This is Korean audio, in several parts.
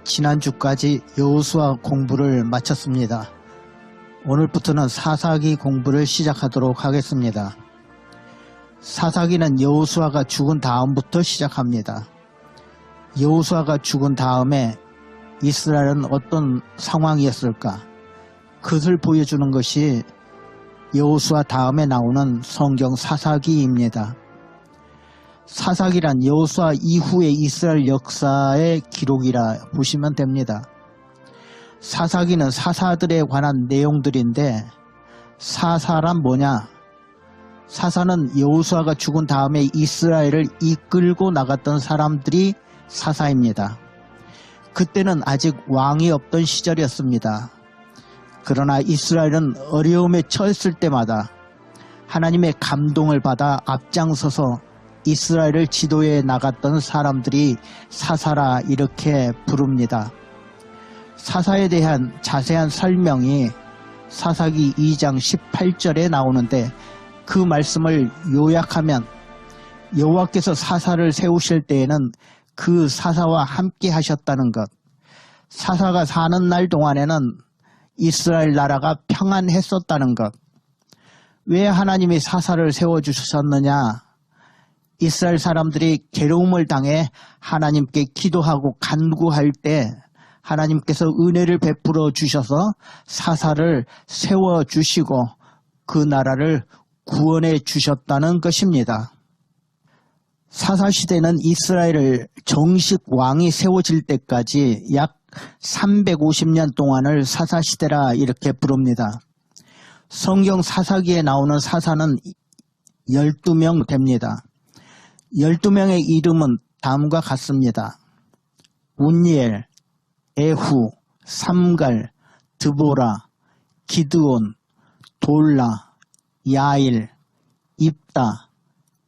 지난주까지 여호수아 공부를 마쳤습니다. 오늘부터는 사사기 공부를 시작하도록 하겠습니다. 사사기는 여호수아가 죽은 다음부터 시작합니다. 여호수아가 죽은 다음에 이스라엘은 어떤 상황이었을까? 그것을 보여주는 것이 여호수아 다음에 나오는 성경 사사기입니다. 사사기란 여호수아 이후의 이스라엘 역사의 기록이라 보시면 됩니다. 사사기는 사사들에 관한 내용들인데, 사사란 뭐냐? 사사는 여호수아가 죽은 다음에 이스라엘을 이끌고 나갔던 사람들이 사사입니다. 그때는 아직 왕이 없던 시절이었습니다. 그러나 이스라엘은 어려움에 처했을 때마다 하나님의 감동을 받아 앞장서서 이스라엘을 지도해 나갔던 사람들이 사사라 이렇게 부릅니다. 사사에 대한 자세한 설명이 사사기 2장 18절에 나오는데, 그 말씀을 요약하면 여호와께서 사사를 세우실 때에는 그 사사와 함께 하셨다는 것, 사사가 사는 날 동안에는 이스라엘 나라가 평안했었다는 것. 왜 하나님이 사사를 세워주셨느냐? 이스라엘 사람들이 괴로움을 당해 하나님께 기도하고 간구할 때 하나님께서 은혜를 베풀어 주셔서 사사를 세워주시고 그 나라를 구원해 주셨다는 것입니다. 사사시대는 이스라엘을 정식 왕이 세워질 때까지 약 350년 동안을 사사시대라 이렇게 부릅니다. 성경 사사기에 나오는 사사는 12명 됩니다. 12명의 이름은 다음과 같습니다. 운니엘, 에후, 삼갈, 드보라, 기드온, 돌라, 야일, 입다,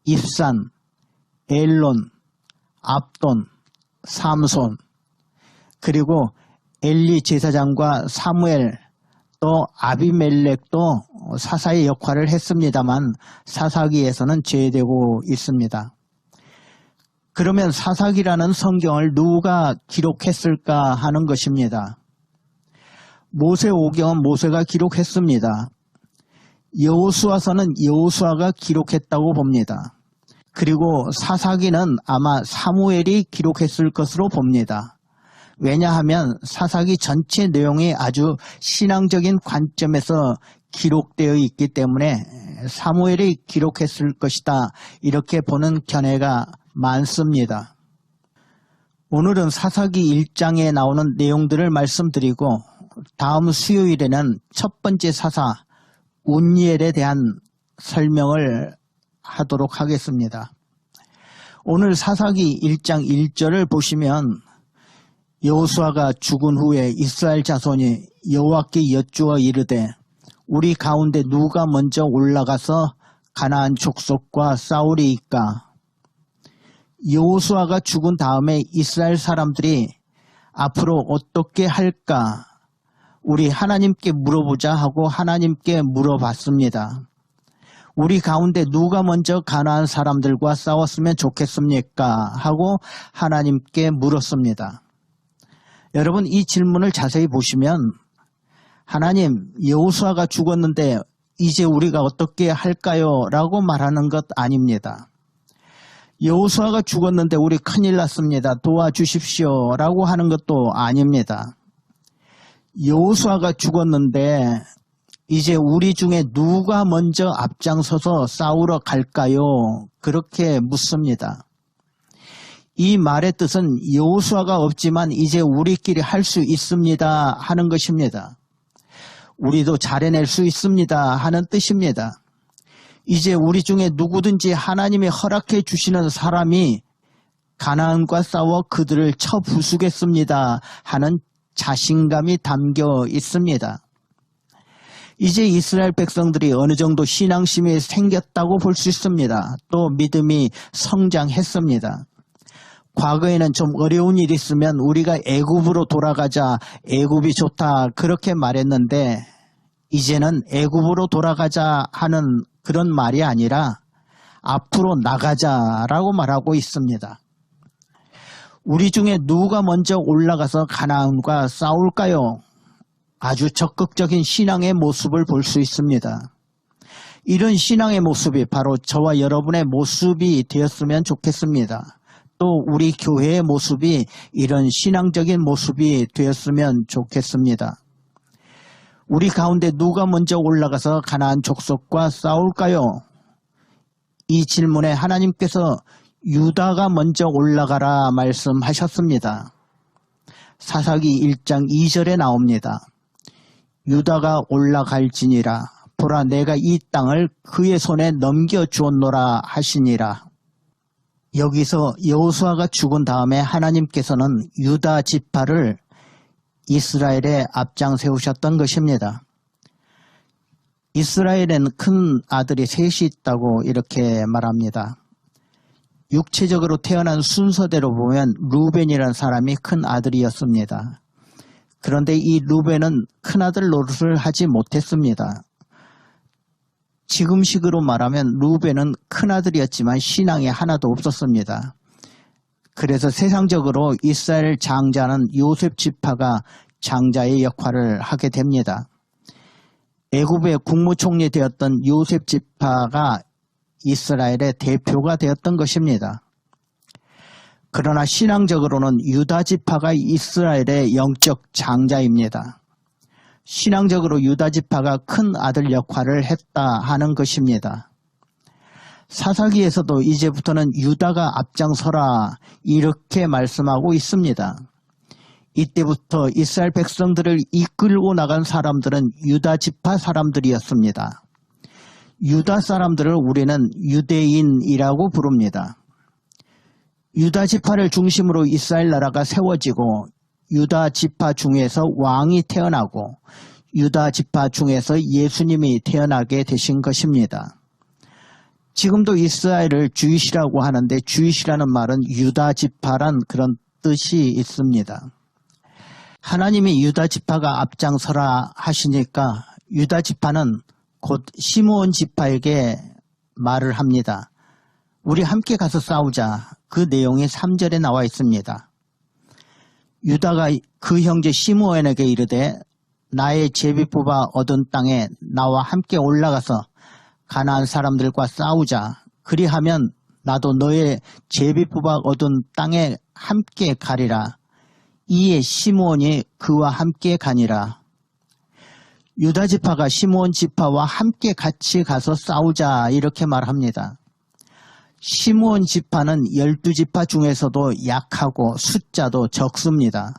입산, 엘론, 압돈, 삼손, 그리고 엘리 제사장과 사무엘, 또 아비멜렉도 사사의 역할을 했습니다만 사사기에서는 제외되고 있습니다. 그러면 사사기라는 성경을 누가 기록했을까 하는 것입니다. 모세오경은 모세가 기록했습니다. 여호수아서는 여호수아가 기록했다고 봅니다. 그리고 사사기는 아마 사무엘이 기록했을 것으로 봅니다. 왜냐하면 사사기 전체 내용이 아주 신앙적인 관점에서 기록되어 있기 때문에 사무엘이 기록했을 것이다 이렇게 보는 견해가 많습니다. 오늘은 사사기 1장에 나오는 내용들을 말씀드리고, 다음 수요일에는 첫 번째 사사 운니엘에 대한 설명을 하도록 하겠습니다. 오늘 사사기 1장 1절을 보시면 여호수아가 죽은 후에 이스라엘 자손이 여호와께 여쭈어 이르되 우리 가운데 누가 먼저 올라가서 가나안 족속과 싸우리이까? 여호수아가 죽은 다음에 이스라엘 사람들이 앞으로 어떻게 할까? 우리 하나님께 물어보자 하고 하나님께 물어봤습니다. 우리 가운데 누가 먼저 가나안 사람들과 싸웠으면 좋겠습니까? 하고 하나님께 물었습니다. 여러분, 이 질문을 자세히 보시면 하나님, 여호수아가 죽었는데 이제 우리가 어떻게 할까요? 라고 말하는 것 아닙니다. 여호수아가 죽었는데 우리 큰일 났습니다. 도와주십시오. 라고 하는 것도 아닙니다. 여호수아가 죽었는데 이제 우리 중에 누가 먼저 앞장서서 싸우러 갈까요? 그렇게 묻습니다. 이 말의 뜻은 여호수아가 없지만 이제 우리끼리 할 수 있습니다 하는 것입니다. 우리도 잘해낼 수 있습니다 하는 뜻입니다. 이제 우리 중에 누구든지 하나님이 허락해 주시는 사람이 가나안과 싸워 그들을 쳐 부수겠습니다 하는 자신감이 담겨 있습니다. 이제 이스라엘 백성들이 어느 정도 신앙심이 생겼다고 볼 수 있습니다. 또 믿음이 성장했습니다. 과거에는 좀 어려운 일이 있으면 우리가 애굽으로 돌아가자, 애굽이 좋다 그렇게 말했는데 이제는 애굽으로 돌아가자 하는 그런 말이 아니라 앞으로 나가자라고 말하고 있습니다. 우리 중에 누가 먼저 올라가서 가나안과 싸울까요? 아주 적극적인 신앙의 모습을 볼 수 있습니다. 이런 신앙의 모습이 바로 저와 여러분의 모습이 되었으면 좋겠습니다. 또 우리 교회의 모습이 이런 신앙적인 모습이 되었으면 좋겠습니다. 우리 가운데 누가 먼저 올라가서 가나안 족속과 싸울까요? 이 질문에 하나님께서 유다가 먼저 올라가라 말씀하셨습니다. 사사기 1장 2절에 나옵니다. 유다가 올라갈지니라 보라 내가 이 땅을 그의 손에 넘겨주었노라 하시니라. 여기서 여호수아가 죽은 다음에 하나님께서는 유다 지파를 이스라엘에 앞장 세우셨던 것입니다. 이스라엘에는 큰 아들이 셋이 있다고 이렇게 말합니다. 육체적으로 태어난 순서대로 보면 루벤이라는 사람이 큰 아들이었습니다. 그런데 이 루벤은 큰아들 노릇을 하지 못했습니다. 지금식으로 말하면 루벤은 큰아들이었지만 신앙이 하나도 없었습니다. 그래서 세상적으로 이스라엘 장자는 요셉 지파가 장자의 역할을 하게 됩니다. 애굽의 국무총리 되었던 요셉 지파가 이스라엘의 대표가 되었던 것입니다. 그러나 신앙적으로는 유다 지파가 이스라엘의 영적 장자입니다. 신앙적으로 유다 지파가 큰 아들 역할을 했다 하는 것입니다. 사사기에서도 이제부터는 유다가 앞장서라 이렇게 말씀하고 있습니다. 이때부터 이스라엘 백성들을 이끌고 나간 사람들은 유다 지파 사람들이었습니다. 유다 사람들을 우리는 유대인이라고 부릅니다. 유다 지파를 중심으로 이스라엘 나라가 세워지고 유다 지파 중에서 왕이 태어나고 유다 지파 중에서 예수님이 태어나게 되신 것입니다. 지금도 이스라엘을 주이시라고 하는데 주이시라는 말은 유다 지파란 그런 뜻이 있습니다. 하나님이 유다 지파가 앞장서라 하시니까 유다 지파는 곧 시므온 지파에게 말을 합니다. 우리 함께 가서 싸우자. 그 내용이 3절에 나와 있습니다. 유다가 그 형제 시므온에게 이르되 나의 제비 뽑아 얻은 땅에 나와 함께 올라가서 가나안 사람들과 싸우자. 그리하면 나도 너의 제비 뽑아 얻은 땅에 함께 가리라. 이에 시므온이 그와 함께 가니라. 유다 지파가 시므온 지파와 함께 같이 가서 싸우자 이렇게 말합니다. 시므온 지파는 12지파 중에서도 약하고 숫자도 적습니다.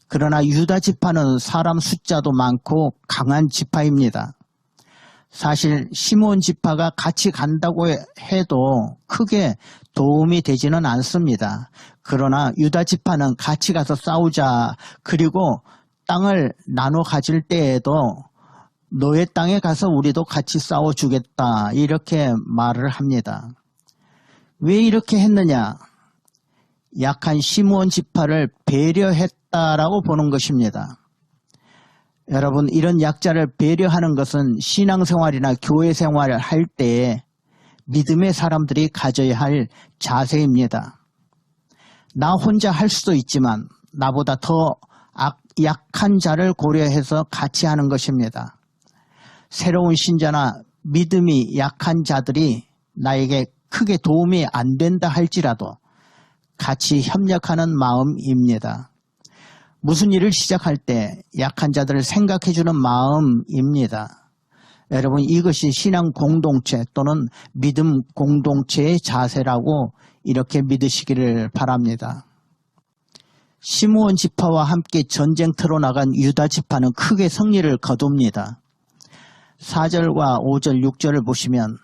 그러나 유다 지파는 사람 숫자도 많고 강한 지파입니다. 사실 시므온 지파가 같이 간다고 해도 크게 도움이 되지는 않습니다. 그러나 유다 지파는 같이 가서 싸우자. 그리고 땅을 나눠 가질 때에도 너의 땅에 가서 우리도 같이 싸워주겠다 이렇게 말을 합니다. 왜 이렇게 했느냐? 약한 시므온 지파를 배려했다라고 보는 것입니다. 여러분, 이런 약자를 배려하는 것은 신앙생활이나 교회생활을 할 때에 믿음의 사람들이 가져야 할 자세입니다. 나 혼자 할 수도 있지만 나보다 더 약한 자를 고려해서 같이 하는 것입니다. 새로운 신자나 믿음이 약한 자들이 나에게 크게 도움이 안 된다 할지라도 같이 협력하는 마음입니다. 무슨 일을 시작할 때 약한 자들을 생각해주는 마음입니다. 여러분, 이것이 신앙 공동체 또는 믿음 공동체의 자세라고 이렇게 믿으시기를 바랍니다. 시므온 지파와 함께 전쟁터로 나간 유다 지파는 크게 승리를 거둡니다. 4절과 5절, 6절을 보시면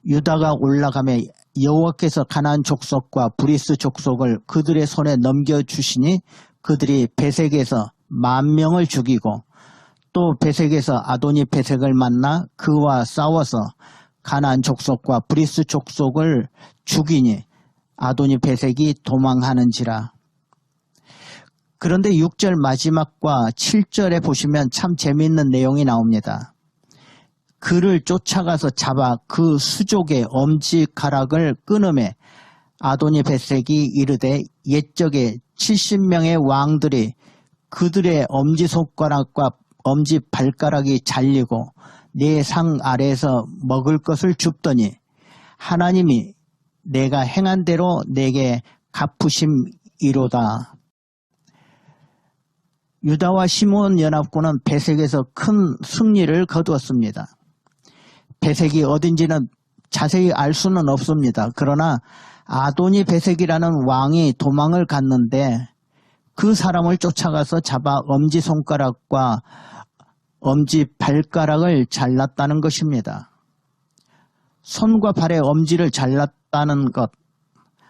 유다가 올라가며 여호와께서 가나안 족속과 브리스 족속을 그들의 손에 넘겨주시니 그들이 베색에서 10,000명을 죽이고 또 베색에서 아도니 베색을 만나 그와 싸워서 가나안 족속과 브리스 족속을 죽이니 아도니 베색이 도망하는지라. 그런데 6절 마지막과 7절에 보시면 참 재미있는 내용이 나옵니다. 그를 쫓아가서 잡아 그 수족의 엄지가락을 끊음에 아도니 베색이 이르되 옛적에 70명의 왕들이 그들의 엄지손가락과 엄지발가락이 잘리고 내 상 아래에서 먹을 것을 줍더니 하나님이 내가 행한 대로 내게 갚으심이로다. 유다와 시므온 연합군은 베색에서 큰 승리를 거두었습니다. 베색이 어딘지는 자세히 알 수는 없습니다. 그러나 아도니 베색이라는 왕이 도망을 갔는데 그 사람을 쫓아가서 잡아 엄지손가락과 엄지발가락을 잘랐다는 것입니다. 손과 발의 엄지를 잘랐다는 것,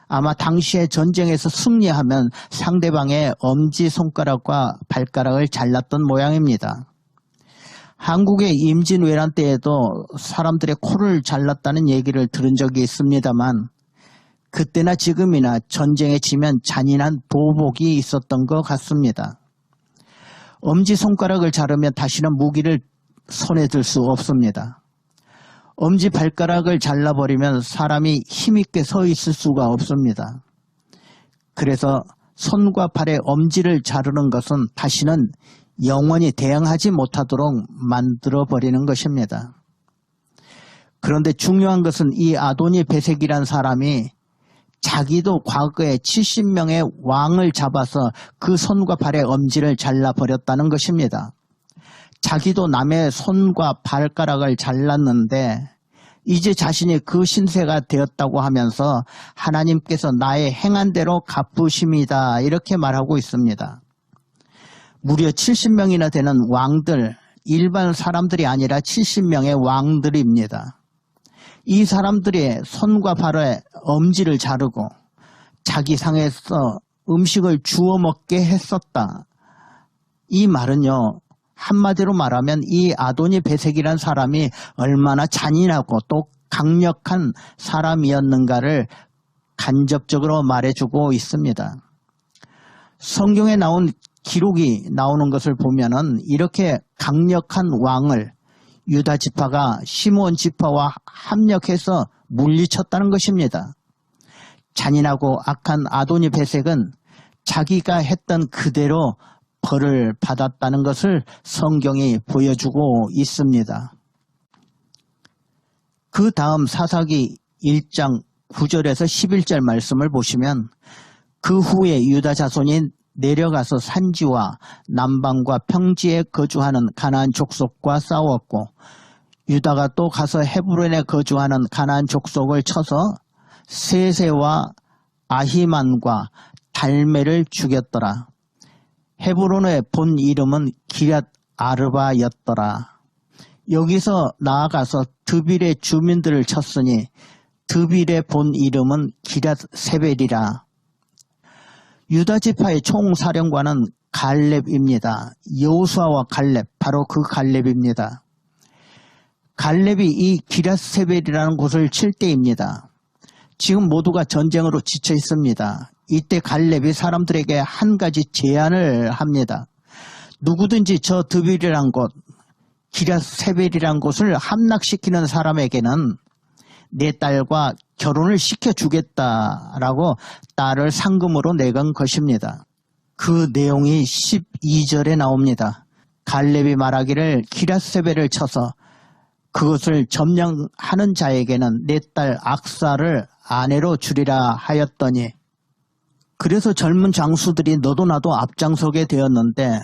아마 당시의 전쟁에서 승리하면 상대방의 엄지손가락과 발가락을 잘랐던 모양입니다. 한국의 임진왜란 때에도 사람들의 코를 잘랐다는 얘기를 들은 적이 있습니다만 그때나 지금이나 전쟁에 지면 잔인한 보복이 있었던 것 같습니다. 엄지손가락을 자르면 다시는 무기를 손에 들 수 없습니다. 엄지발가락을 잘라버리면 사람이 힘있게 서 있을 수가 없습니다. 그래서 손과 발의 엄지를 자르는 것은 다시는 영원히 대항하지 못하도록 만들어버리는 것입니다. 그런데 중요한 것은 이 아도니 베색이란 사람이 자기도 과거에 70명의 왕을 잡아서 그 손과 발의 엄지를 잘라버렸다는 것입니다. 자기도 남의 손과 발가락을 잘랐는데 이제 자신이 그 신세가 되었다고 하면서 하나님께서 나의 행한 대로 갚으심이다 이렇게 말하고 있습니다. 무려 70명이나 되는 왕들, 일반 사람들이 아니라 70명의 왕들입니다. 이 사람들이 손과 발의 엄지를 자르고 자기 상에서 음식을 주워 먹게 했었다. 이 말은요, 한마디로 말하면 이 아도니 베색이란 사람이 얼마나 잔인하고 또 강력한 사람이었는가를 간접적으로 말해주고 있습니다. 성경에 나온 기록이 나오는 것을 보면은 이렇게 강력한 왕을 유다 지파가 시므온 지파와 합력해서 물리쳤다는 것입니다. 잔인하고 악한 아도니 베색은 자기가 했던 그대로 벌을 받았다는 것을 성경이 보여주고 있습니다. 그 다음 사사기 1장 9절에서 11절 말씀을 보시면 그 후에 유다 자손이 내려가서 산지와 남방과 평지에 거주하는 가나안 족속과 싸웠고 유다가 또 가서 헤브론에 거주하는 가나안 족속을 쳐서 세세와 아히만과 달메를 죽였더라. 헤브론의 본 이름은 기럇 아르바였더라. 여기서 나아가서 드빌의 주민들을 쳤으니 드빌의 본 이름은 기럇 세벨이라. 유다 지파의 총사령관은 갈렙입니다. 여호수아와 갈렙, 바로 그 갈렙입니다. 갈렙이 이 기럇 세벨이라는 곳을 칠 때입니다. 지금 모두가 전쟁으로 지쳐 있습니다. 이때 갈렙이 사람들에게 한 가지 제안을 합니다. 누구든지 저 드빌이란 곳, 기럇 세벨이란 곳을 함락시키는 사람에게는 내 딸과 결혼을 시켜주겠다라고 딸을 상금으로 내건 것입니다. 그 내용이 12절에 나옵니다. 갈렙이 말하기를 기럇 세벨을 쳐서 그것을 점령하는 자에게는 내 딸 악사를 아내로 주리라 하였더니, 그래서 젊은 장수들이 너도 나도 앞장서게 되었는데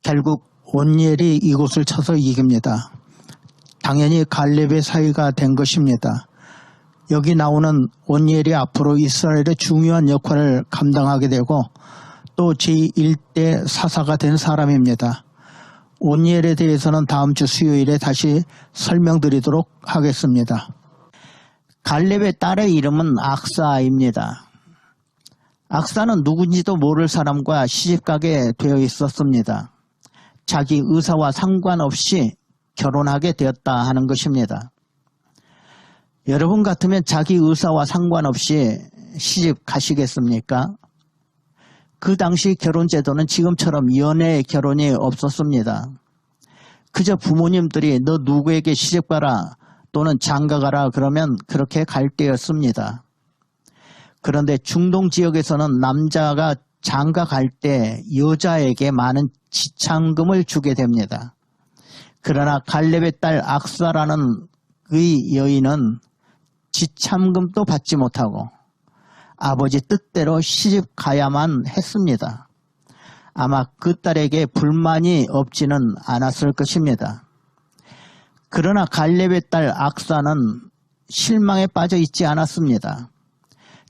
결국 온니엘이 이곳을 쳐서 이깁니다. 당연히 갈렙의 사위가 된 것입니다. 여기 나오는 온니엘이 앞으로 이스라엘의 중요한 역할을 감당하게 되고 또 제1대 사사가 된 사람입니다. 온니엘에 대해서는 다음 주 수요일에 다시 설명드리도록 하겠습니다. 갈렙의 딸의 이름은 악사입니다. 악사는 누군지도 모를 사람과 시집가게 되어 있었습니다. 자기 의사와 상관없이 결혼하게 되었다 하는 것입니다. 여러분 같으면 자기 의사와 상관없이 시집 가시겠습니까? 그 당시 결혼제도는 지금처럼 연애 결혼이 없었습니다. 그저 부모님들이 너 누구에게 시집가라 또는 장가가라 그러면 그렇게 갈 때였습니다. 그런데 중동 지역에서는 남자가 장가 갈 때 여자에게 많은 지참금을 주게 됩니다. 그러나 갈렙의 딸 악사라는 그의 여인은 지참금도 받지 못하고 아버지 뜻대로 시집 가야만 했습니다. 아마 그 딸에게 불만이 없지는 않았을 것입니다. 그러나 갈렙의 딸 악사는 실망에 빠져 있지 않았습니다.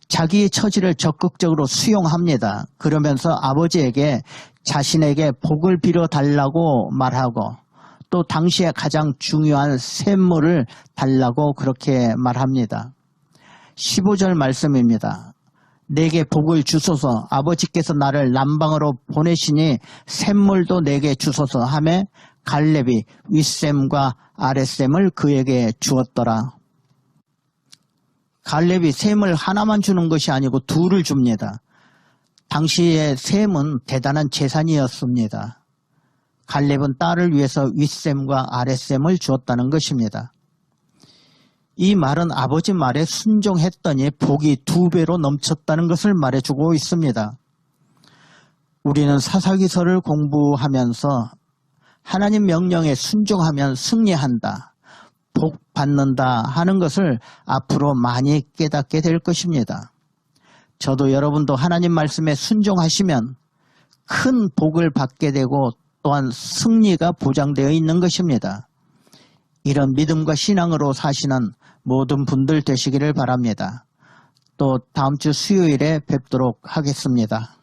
자기의 처지를 적극적으로 수용합니다. 그러면서 아버지에게 자신에게 복을 빌어달라고 말하고 또 당시에 가장 중요한 샘물을 달라고 그렇게 말합니다. 15절 말씀입니다. 내게 복을 주소서 아버지께서 나를 남방으로 보내시니 샘물도 내게 주소서 하매 갈렙이 윗샘과 아랫샘을 그에게 주었더라. 갈렙이 샘을 하나만 주는 것이 아니고 둘을 줍니다. 당시의 샘은 대단한 재산이었습니다. 갈렙은 딸을 위해서 윗샘과 아랫샘을 주었다는 것입니다. 이 말은 아버지 말에 순종했더니 복이 2배로 넘쳤다는 것을 말해주고 있습니다. 우리는 사사기서를 공부하면서 하나님 명령에 순종하면 승리한다, 복 받는다 하는 것을 앞으로 많이 깨닫게 될 것입니다. 저도 여러분도 하나님 말씀에 순종하시면 큰 복을 받게 되고 또한 승리가 보장되어 있는 것입니다. 이런 믿음과 신앙으로 사시는 모든 분들 되시기를 바랍니다. 또 다음 주 수요일에 뵙도록 하겠습니다.